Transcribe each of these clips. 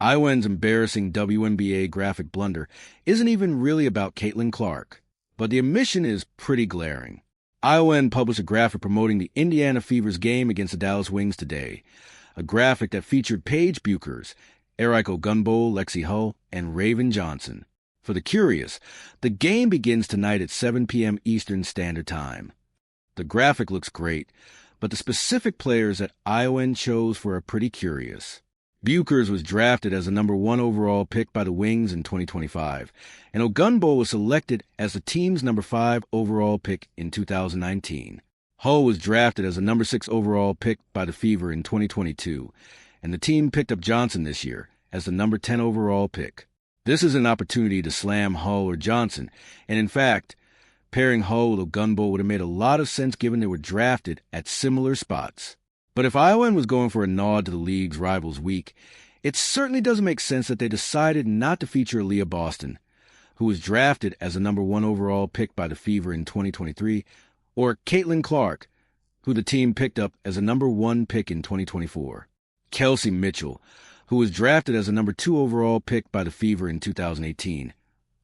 ION's embarrassing WNBA graphic blunder isn't even really about Caitlin Clark, but the omission is pretty glaring. ION published a graphic promoting the Indiana Fever's game against the Dallas Wings today, a graphic that featured Paige Bueckers, Arike Ogunbowale, Lexi Hull, and Raven Johnson. For the curious, the game begins tonight at 7 p.m. Eastern Standard Time. The graphic looks great, but the specific players that ION chose were pretty curious. Bueckers was drafted as the number 1 overall pick by the Wings in 2025, and Ogunbowale was selected as the team's number 5 overall pick in 2019. Hull was drafted as the number 6 overall pick by the Fever in 2022, and the team picked up Johnson this year as the number 10 overall pick. This is an opportunity to slam Hull or Johnson, and in fact, pairing Hull with Ogunbowale would have made a lot of sense given they were drafted at similar spots. But if ION was going for a nod to the league's rivals week, it certainly doesn't make sense that they decided not to feature Aaliyah Boston, who was drafted as the number 1 overall pick by the Fever in 2023, or Caitlin Clark, who the team picked up as a number 1 pick in 2024. Kelsey Mitchell, who was drafted as a number 2 overall pick by the Fever in 2018,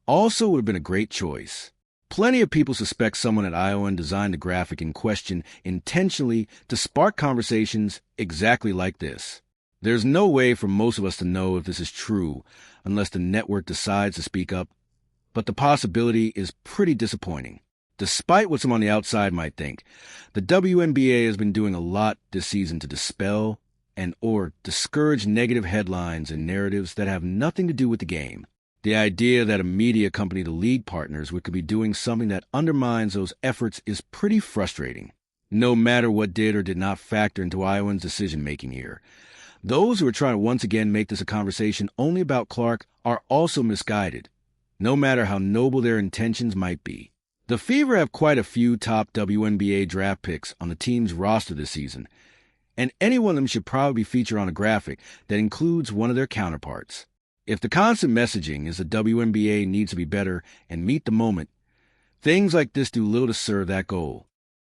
also would have been a great choice. Plenty of people suspect someone at ION designed the graphic in question intentionally to spark conversations exactly like this. There's no way for most of us to know if this is true unless the network decides to speak up, but the possibility is pretty disappointing. Despite what some on the outside might think, the WNBA has been doing a lot this season to dispel and/or discourage negative headlines and narratives that have nothing to do with the game. The idea that a media company the league partners with could be doing something that undermines those efforts is pretty frustrating, no matter what did or did not factor into ION's decision-making here. Those who are trying to once again make this a conversation only about Clark are also misguided, no matter how noble their intentions might be. The Fever have quite a few top WNBA draft picks on the team's roster this season, and any one of them should probably feature on a graphic that includes one of their counterparts. If the constant messaging is the WNBA needs to be better and meet the moment, things like this do little to serve that goal.